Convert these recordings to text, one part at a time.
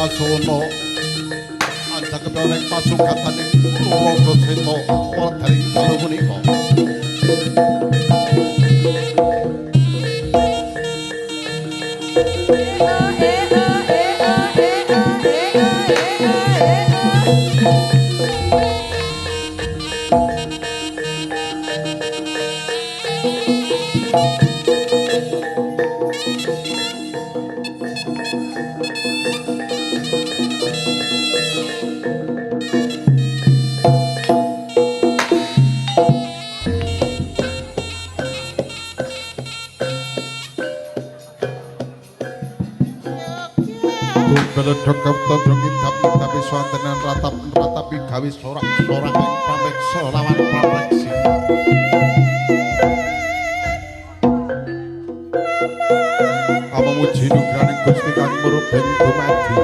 Kasono anjak kepenek pasukataning Praga Seta wonten dalu punika. Beledok tondrongin tapi swantenan ratapi gawe sorak-sorak ing prameksa lawan prameksi. Apamuji nugraning Gusti kang merubeng dumadi.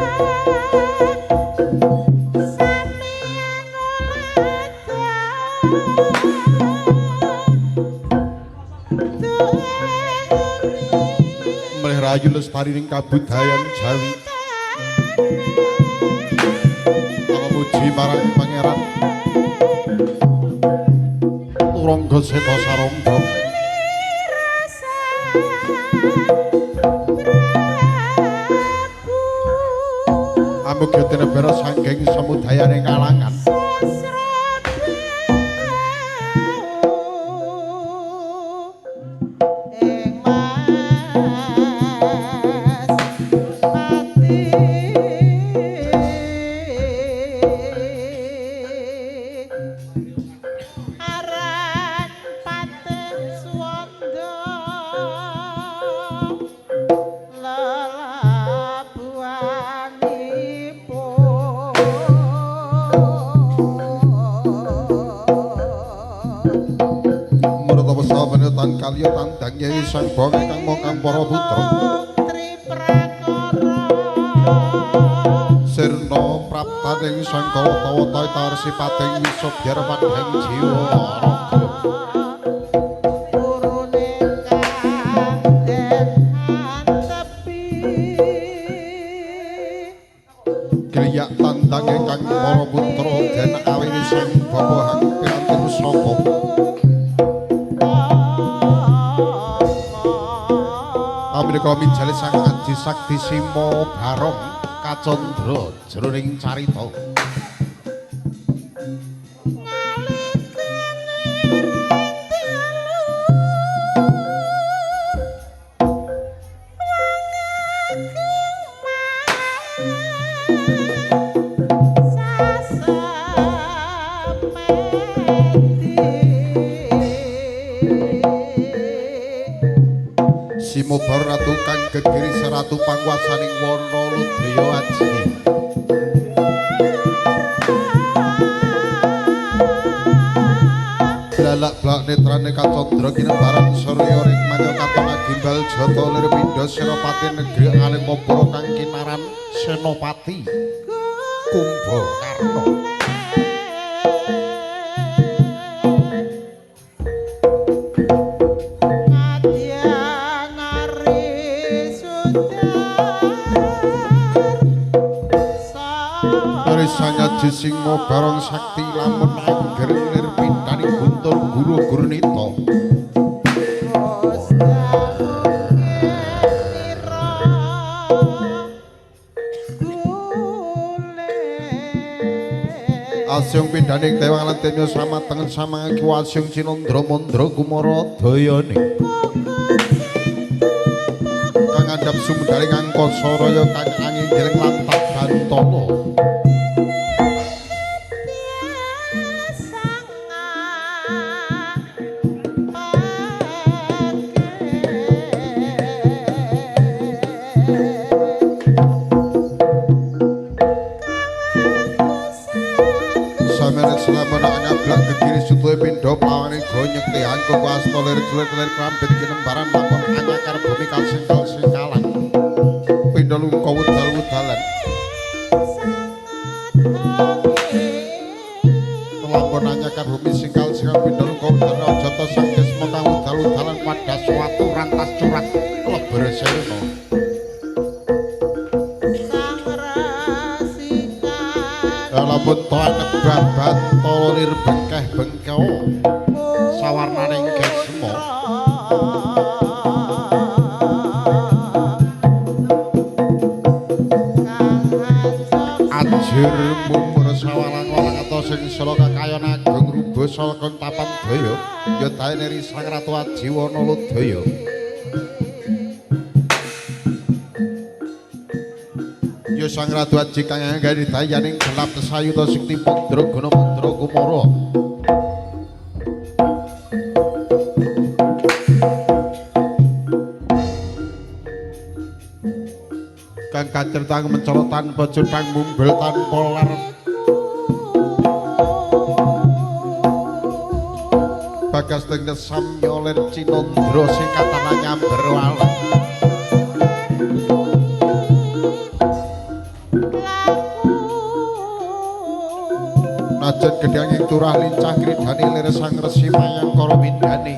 Melih rayu lestari ning kabudayan Jawi. Apamuji marang Pangeran Turangga Seta Sarangga. Amugi tinebara sanggeng samudayaning kalangan. Kalya tandang Yai Sang Bangga kang mongkang para putra Sirna praptaning Sangkawata tarsipating wisobyar padhang jiwa kriya tandang kang para putra den awini Sang Bangga hang piranti pusaka Amrika minjali sang Adi Sakti Sima Barong Kacandra jroning carita Simobar ratu kang gegiri seratu pangwasaning wana Ludaya Aji Lalak-blak netrane Kacandra kinembaran Surya ring manya katon agimbal jata lir pindha Senopati negeri aling mapura kang kinaran Senopati Kumbakarna Sanyaji Singma Barong Sakti lamun angger nirpindani Guntur Guru Gurnita Asyong pindaning Dewang Lantenya samatengen samangaki wasyong Cinandra Mandra Kumara dayane kang andhap sumedharing angkasa raya kang anginggiling lantap bantala pindha pawaning gonyekti angka wasta lir-lir krambit kinembaran lakon anyakar bumi kalsing-kalsingkalan pindha lungka wedal-wedalan lakon anyakar bumi singkal-singkal pindha lungka wedal jata sang kesma kang wedal-wedalan wadah suatu rantas curat leber serna sampun toan babat tolir bengkeh-bengkeo sawarnaning gesmo ajur mumur sawalang-walang ato sing sela kakayon agung rubasa kang tapan daya ya daene Sang Ratu Ajiwana Lodaya ya Sang Ratu Aji kang anggani dayaning gelap sayuta Sikti Mandraguna Mandra Kumara kang kacertang mencala tanpa cutang mumbel tanpa lar bagas tengah samya ler cinandra sing katana nyamber walang najan gedhang ing turah lincah kridani lir Sang Resi Mayangkara Windani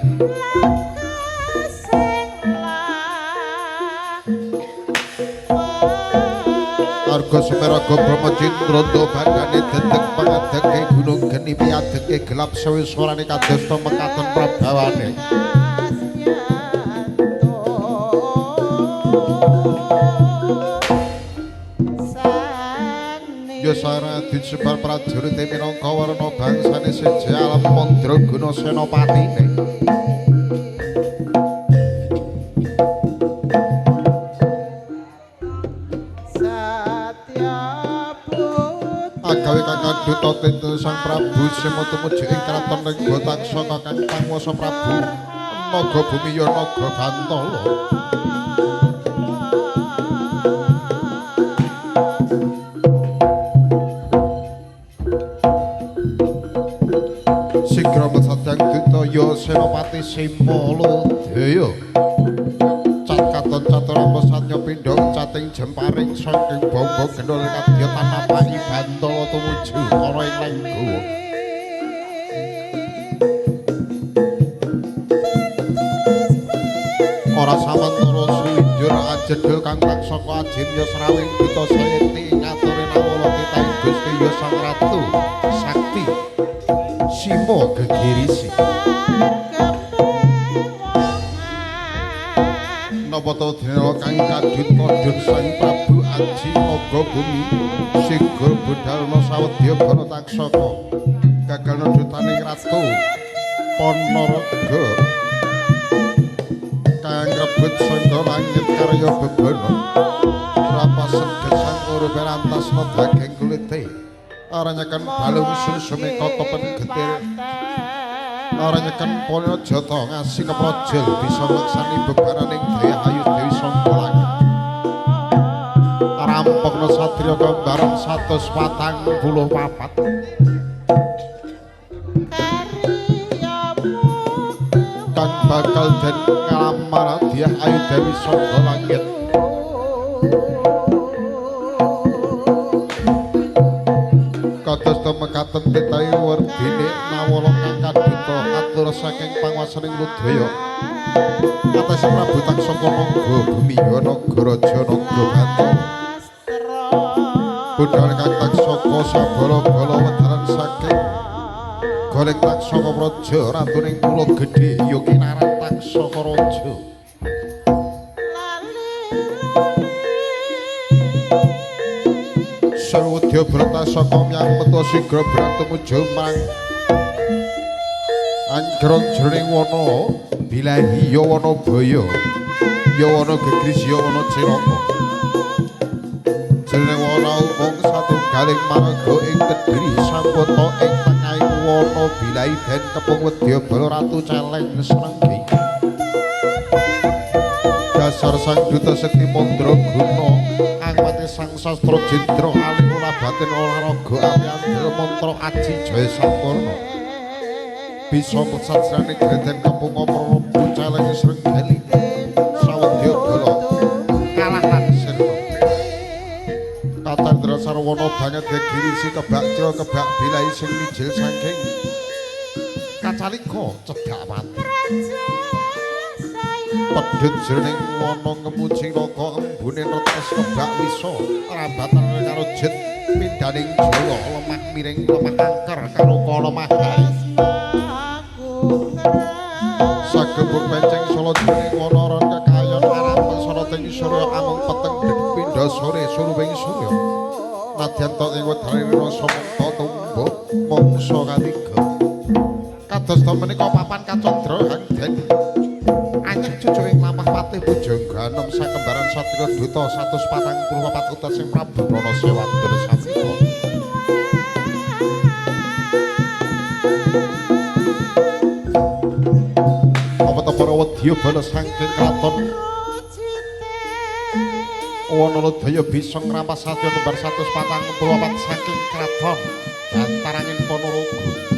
Arga Semeraga Brahmacindra bandane dedeg pangadege gunung geni piadege gelap sewisorane kadosta mekaten prabawane Yosara disebar prajurit minangka warna bangsane siji alam Mandraguna senopatine agawe kakang duta tinten Sang Prabu Sema tumuju ing kraton Lengga Taksaka kang panguwasa Prabu Naga Bumi ya Naga Bantala sigra mesadang duta ya Senopati Sema Lodaya katon caturamba satya pindha cating jemparing saking bangga gendol kadya tanapaki Bantala tumuju ana ing Lengga ora samantara sujur ajedul kang taksaka ajimya srawing duta sayekti ngature nawala titah Gusti ya Sang Ratu Sakti Sima Gegirisi Napa dina kang kadhut-kadhut Sang Prabu Aji Naga Bumi Sigur budalna sawedya bana taksaka gagalna dutaning Ratu Panaraga kang rebut sangga langit karya bebana rapasen gesang urupe rantasna daging kulite aranyaken balung susune kotopen getir aranyaken Panajata ngasi keprojel bisa ngeksani bebaraning daya ayu Dewi Sanggalang rampokna satriya kembaran 144 kang bakal den ngalamar Diah Ayu Dewi Sanggolangit kados temekaten tetahe werdine nawala kang kadhuta atur saking panguwasaning Lodaya atas Prabu Taksaka Naga Bumi ya Nagaraja Naga Bantala budal kang taksaka sabala-bala wedaran saking golek taksaka praja ratuning kula gedhe ya kinaran taksaka raja sarwadya bratasaka miyang metu sigra brantemu jemang anjrong jroning wana bilahi ya wana baya ya wana gegris ya wana ciraka jeneng wana umung satunggaling marga ing Kediri sampata ing tengahing wana bilahi den kepung wedya bala ratu celeng senenggi dasar Sang Duta Sekti Mandraguna angmate Sang Sastra Jendra alih olah batin olahraga api-api mantra aji jaya sampurna bisa pesasrane greten kepung Prabu celeng srenggali sawadya bala kalah lan sirna Katandra sarwana banget gegirisi kebak cira kebak bilahi sing mijil saking kacalika cedhak pati pedhut jroning wana ngemuji raga embune retes kebak wisa rambatan karo jet pindaning Jawa lemah miring lemah angker karo lemah hai sagebuk penceng solo jroning wana ron kekayon arep soroting surya amung peteng pindha sore suruwing surya nadyan tok ing wedhane rasa mengko tumbuk mangsa katiga kados to menika papan kacandra hangden anyek cucuking lamah patih bujangganom sakembaran satria duta 144 utas sing Prabu Pranasewandana samika apa to para wedya bala saking kraton Wanodaya bisa ngrampas satya kembar 144 saking kraton antaranging Ponorogo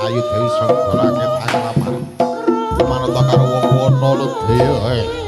Ayu Dewi Sangga Langit Anglamar manut karo wong Wanodaya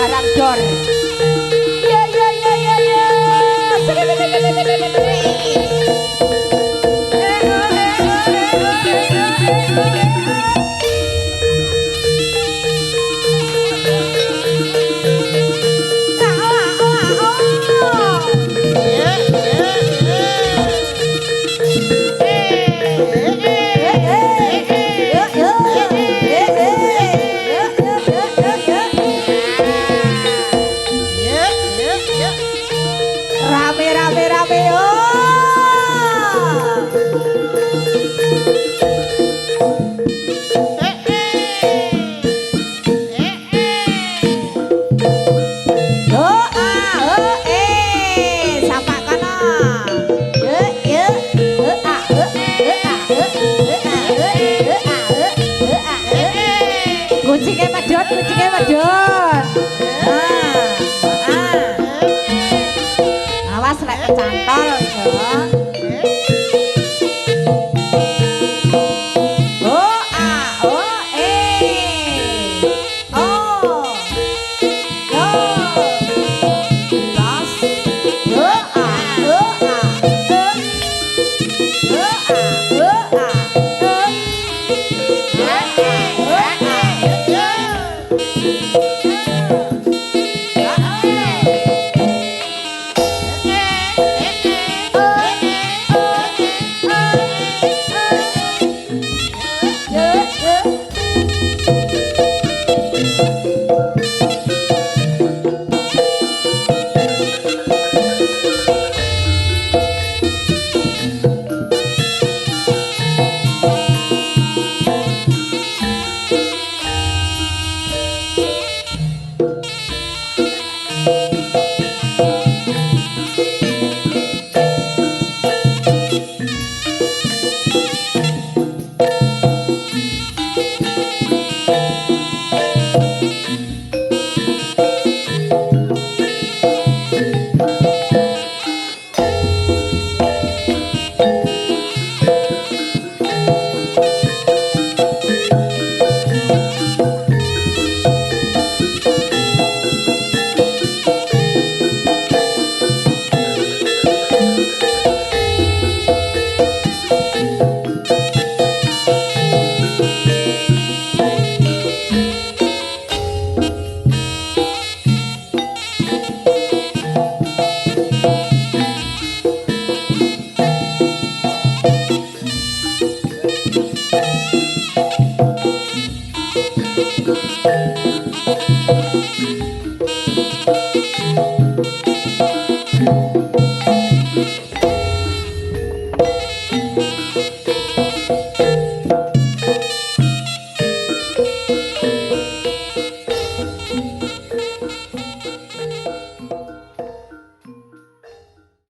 barang dor. Ya ya ya ya ya. Rame rame rame kucingnya medot, kucingnya medot. Awas lek kecantol yo. Oh ah oh oh yo las yo ah yo